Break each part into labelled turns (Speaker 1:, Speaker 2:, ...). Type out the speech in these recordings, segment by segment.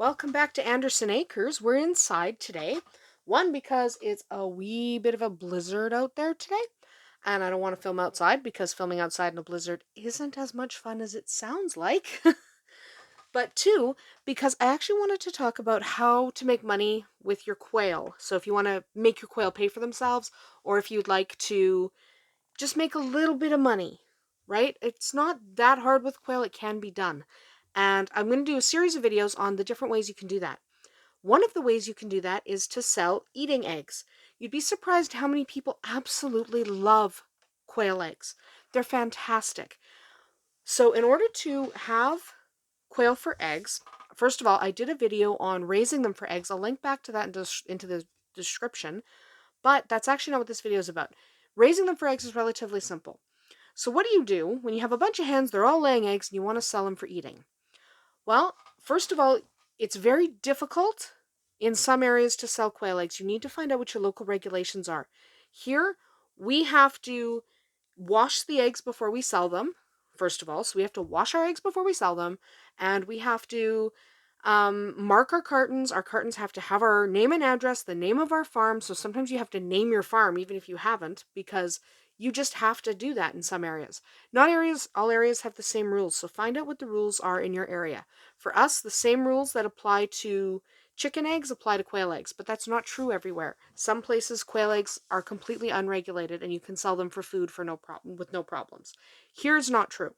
Speaker 1: Welcome back to Andersen Acres. We're inside today. One, because it's a wee bit of a blizzard out there today, and I don't want to film outside because filming outside in a blizzard isn't as much fun as it sounds like. But two, because I actually wanted to talk about how to make money with your quail. So if you want to make your quail pay for themselves, or if you'd like to just make a little bit of money, right? It's not that hard with quail, it can be done. And I'm going to do a series of videos on the different ways you can do that. One of the ways you can do that is to sell eating eggs. You'd be surprised how many people absolutely love quail eggs. They're fantastic. So in order to have quail for eggs, first of all, I did a video on raising them for eggs. I'll link back to that into the description, but that's actually not what this video is about. Raising them for eggs is relatively simple. So what do when you have a bunch of hens, they're all laying eggs, and you want to sell them for eating? Well, first of all, it's very difficult in some areas to sell quail eggs. You need to find out what your local regulations are. Here, we have to wash the eggs before we sell them, first of all. So we have to wash our eggs before we sell them, and we have to mark our cartons. Our cartons have to have our name and address, the name of our farm. So sometimes you have to name your farm, even if you haven't, because you just have to do that in some areas. Not all areas have the same rules. So find out what the rules are in your area. For us, the same rules that apply to chicken eggs apply to quail eggs, but that's not true everywhere. Some places quail eggs are completely unregulated and you can sell them for food for with no problems. Here it's not true.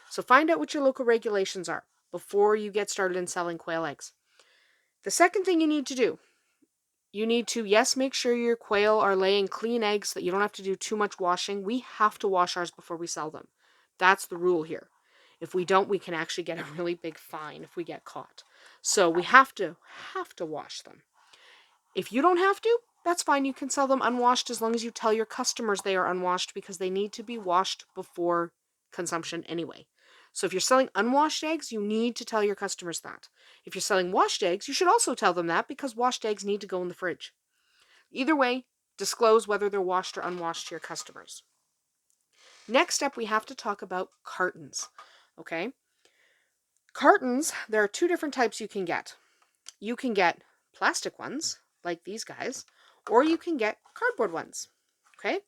Speaker 1: So find out what your local regulations are before you get started in selling quail eggs. The second thing you need to do, you need to, yes, make sure your quail are laying clean eggs, that you don't have to do too much washing. We have to wash ours before we sell them. That's the rule here. If we don't, we can actually get a really big fine if we get caught. So we have to wash them. If you don't have to, that's fine. You can sell them unwashed as long as you tell your customers they are unwashed, because they need to be washed before consumption anyway. So if you're selling unwashed eggs, you need to tell your customers that. If you're selling washed eggs, you should also tell them that, because washed eggs need to go in the fridge. Either way, disclose whether they're washed or unwashed to your customers. Next up, we have to talk about cartons. Okay? Cartons, there are two different types you can get. You can get plastic ones, like these guys, or you can get cardboard ones. Okay?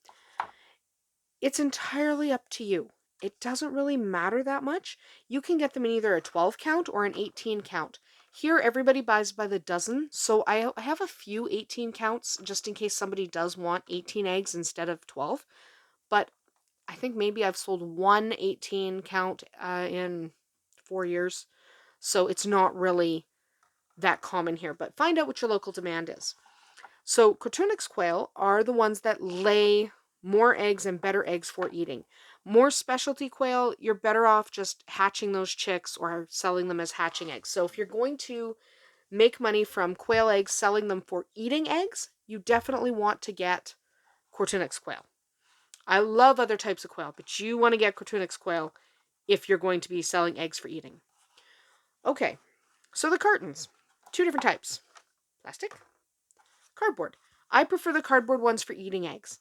Speaker 1: It's entirely up to you. It doesn't really matter that much. You can get them in either a 12 count or an 18 count. Here, everybody buys by the dozen, so I have a few 18 counts just in case somebody does want 18 eggs instead of 12. But I think maybe I've sold one 18 count in 4 years, so it's not really that common here. But find out what your local demand is. So Coturnix quail are the ones that lay more eggs and better eggs for eating. More specialty quail, you're better off just hatching those chicks or selling them as hatching eggs. So if you're going to make money from quail eggs, selling them for eating eggs, you definitely want to get Coturnix quail. I love other types of quail, but you want to get Coturnix quail if you're going to be selling eggs for eating. Okay, so the cartons, two different types. Plastic, cardboard. I prefer the cardboard ones for eating eggs.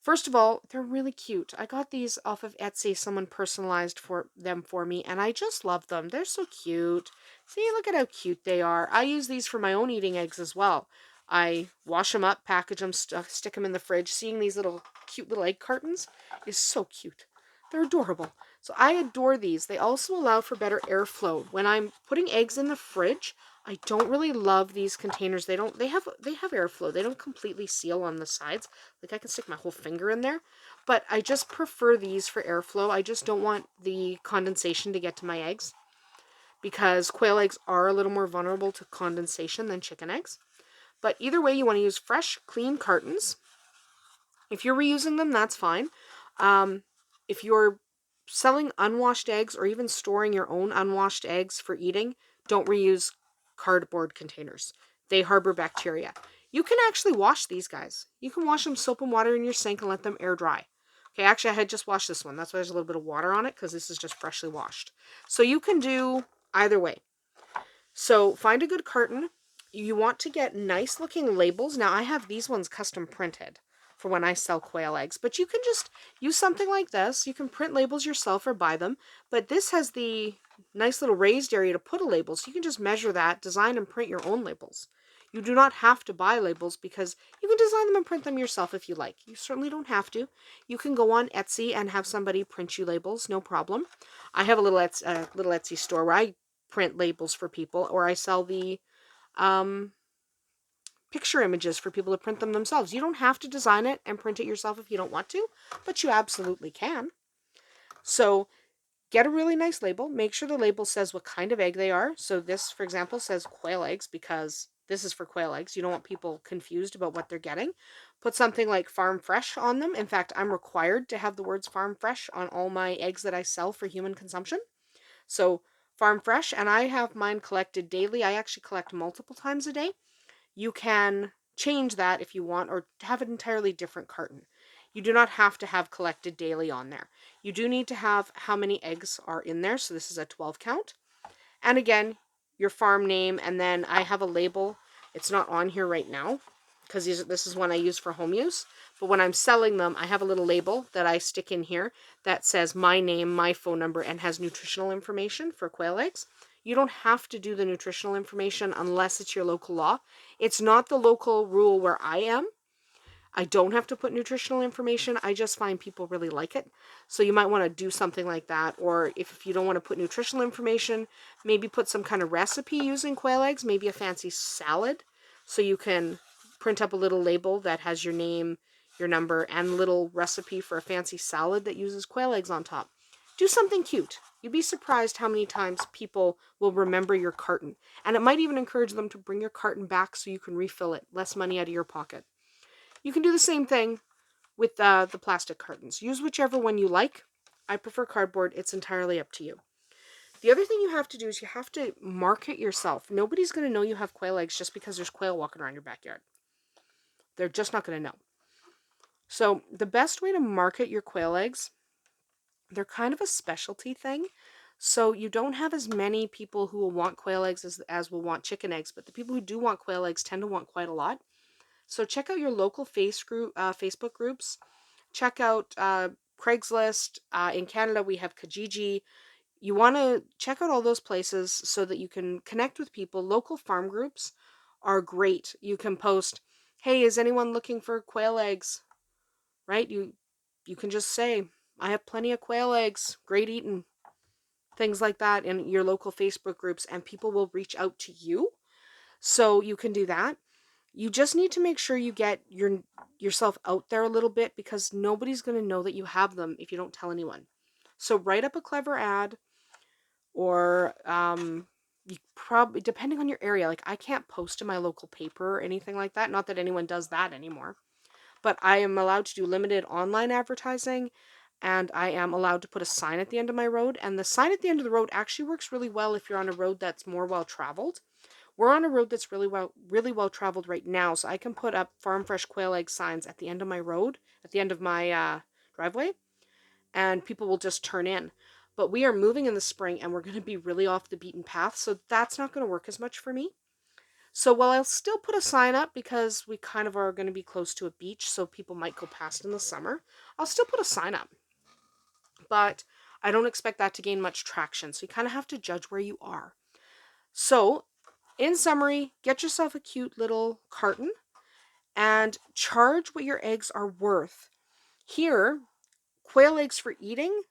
Speaker 1: First of all, they're really cute. I got these off of Etsy. Someone personalized them for me, and I just love them. They're so cute. See, look at how cute they are. I use these for my own eating eggs as well. I wash them up, package them, stick them in the fridge. Seeing these cute little egg cartons is so cute. They're adorable. So I adore these. They also allow for better airflow. When I'm putting eggs in the fridge, I don't really love these containers. They have airflow. They don't completely seal on the sides. Like I can stick my whole finger in there, but I just prefer these for airflow. I just don't want the condensation to get to my eggs, because quail eggs are a little more vulnerable to condensation than chicken eggs. But either way, you want to use fresh, clean cartons. If you're reusing them, that's fine. If you're selling unwashed eggs or even storing your own unwashed eggs for eating, don't reuse cardboard containers. They harbor bacteria. You can actually wash these guys. You can wash them soap and water in your sink and let them air dry. Okay, actually I had just washed this one. That's why there's a little bit of water on it, because this is just freshly washed. So you can do either way. So find a good carton. You want to get nice looking labels. Now I have these ones custom printed for when I sell quail eggs, but you can just use something like this. You can print labels yourself or buy them, but this has the nice little raised area to put a label, so you can just measure that, design and print your own labels. You do not have to buy labels because you can design them and print them yourself if you like. You certainly don't have to. You can go on Etsy and have somebody print you labels, no problem. I have a little Etsy store where I print labels for people, or I sell the um, picture images for people to print them themselves. You don't have to design it and print it yourself if you don't want to, but you absolutely can. So get a really nice label. Make sure the label says what kind of egg they are. So this, for example, says quail eggs because this is for quail eggs. You don't want people confused about what they're getting. Put something like farm fresh on them. In fact, I'm required to have the words farm fresh on all my eggs that I sell for human consumption. So farm fresh, and I have mine collected daily. I actually collect multiple times a day. You can change that if you want, or have an entirely different carton. You do not have to have collected daily on there. You do need to have how many eggs are in there. So this is a 12 count. And again, your farm name, and then I have a label. It's not on here right now because this is one I use for home use. But when I'm selling them, I have a little label that I stick in here that says my name, my phone number, and has nutritional information for quail eggs. You don't have to do the nutritional information unless it's your local law. It's not the local rule where I am. I don't have to put nutritional information. I just find people really like it. So you might want to do something like that. Or if you don't want to put nutritional information, maybe put some kind of recipe using quail eggs, maybe a fancy salad. So you can print up a little label that has your name, your number, and a little recipe for a fancy salad that uses quail eggs on top. Do something cute. You'd be surprised how many times people will remember your carton. And it might even encourage them to bring your carton back so you can refill it. Less money out of your pocket. You can do the same thing with the plastic cartons. Use whichever one you like. I prefer cardboard. It's entirely up to you. The other thing you have to do is you have to market yourself. Nobody's going to know you have quail eggs just because there's quail walking around your backyard. They're just not going to know. So the best way to market your quail eggs, they're kind of a specialty thing. So you don't have as many people who will want quail eggs as will want chicken eggs, but the people who do want quail eggs tend to want quite a lot. So check out your local Facebook groups. Check out Craigslist. In Canada, we have Kijiji. You want to check out all those places so that you can connect with people. Local farm groups are great. You can post, "Hey, is anyone looking for quail eggs?" Right? You can just say, "I have plenty of quail eggs. Great eating." Things like that in your local Facebook groups, and people will reach out to you. So you can do that. You just need to make sure you get yourself out there a little bit because nobody's going to know that you have them if you don't tell anyone. So write up a clever ad, or you probably, depending on your area, like I can't post in my local paper or anything like that. Not that anyone does that anymore. But I am allowed to do limited online advertising, and I am allowed to put a sign at the end of my road. And the sign at the end of the road actually works really well if you're on a road that's more well traveled. We're on a road that's really well traveled right now, so I can put up farm fresh quail egg signs at the end of my road, at the end of my driveway, and people will just turn in. But we are moving in the spring, and we're going to be really off the beaten path, so that's not going to work as much for me. So while I'll still put a sign up because we kind of are going to be close to a beach, so people might go past in the summer, I'll still put a sign up. But I don't expect that to gain much traction, so you kind of have to judge where you are. So in summary, get yourself a cute little carton and charge what your eggs are worth. Here, quail eggs for eating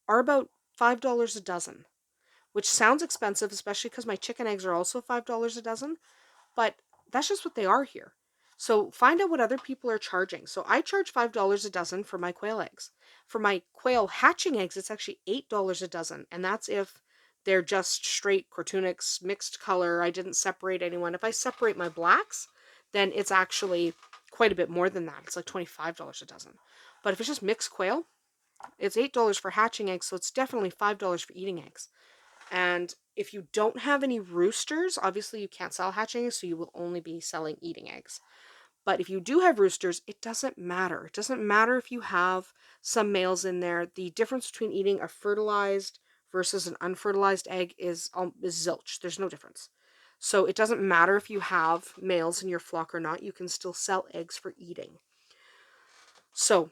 Speaker 1: are about $5 a dozen, which sounds expensive, especially because my chicken eggs are also $5 a dozen, but that's just what they are here. So find out what other people are charging. So I charge $5 a dozen for my quail eggs. For my quail hatching eggs, it's actually $8 a dozen, and that's if they're just straight Coturnix mixed color. I didn't separate anyone. If I separate my blacks, then it's actually quite a bit more than that. It's like $25 a dozen. But if it's just mixed quail, it's $8 for hatching eggs, so it's definitely $5 for eating eggs. And if you don't have any roosters, obviously you can't sell hatching eggs, so you will only be selling eating eggs. But if you do have roosters, it doesn't matter. It doesn't matter if you have some males in there. The difference between eating a fertilized versus an unfertilized egg is zilch. There's no difference. So it doesn't matter if you have males in your flock or not. You can still sell eggs for eating. So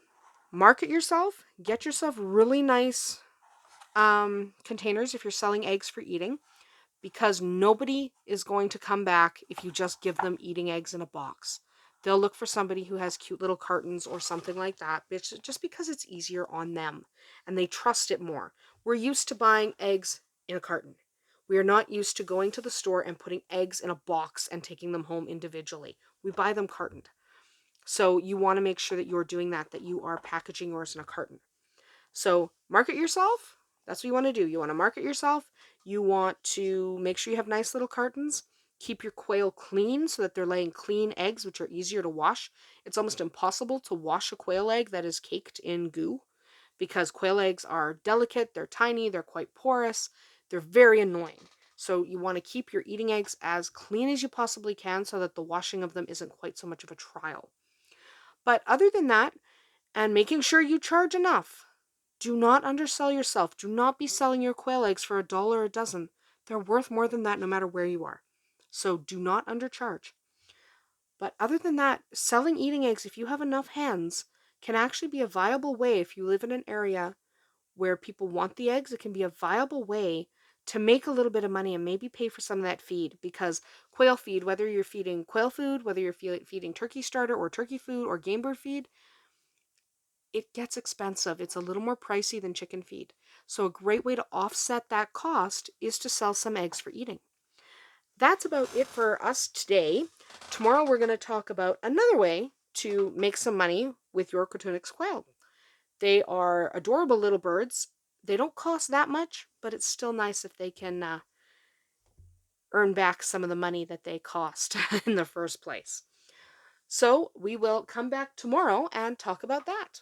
Speaker 1: market yourself. Get yourself really nice containers if you're selling eggs for eating, because nobody is going to come back if you just give them eating eggs in a box. They'll look for somebody who has cute little cartons or something like that, just because it's easier on them and they trust it more. We're used to buying eggs in a carton. We are not used to going to the store and putting eggs in a box and taking them home individually. We buy them cartoned. So you want to make sure that you're doing that you are packaging yours in a carton. So market yourself. That's what you want to do. You want to market yourself. You want to make sure you have nice little cartons. Keep your quail clean so that they're laying clean eggs, which are easier to wash. It's almost impossible to wash a quail egg that is caked in goo because quail eggs are delicate, they're tiny, they're quite porous, they're very annoying. So you want to keep your eating eggs as clean as you possibly can so that the washing of them isn't quite so much of a trial. But other than that, and making sure you charge enough. Do not undersell yourself. Do not be selling your quail eggs for $1 a dozen. They're worth more than that no matter where you are. So do not undercharge. But other than that, selling eating eggs, if you have enough hens, can actually be a viable way if you live in an area where people want the eggs. It can be a viable way to make a little bit of money and maybe pay for some of that feed, because quail feed, whether you're feeding quail food, whether you're feeding turkey starter or turkey food or game bird feed, it gets expensive. It's a little more pricey than chicken feed. So a great way to offset that cost is to sell some eggs for eating. That's about it for us today. Tomorrow we're going to talk about another way to make some money with your Coturnix quail. They are adorable little birds. They don't cost that much, but it's still nice if they can earn back some of the money that they cost in the first place. So we will come back tomorrow and talk about that.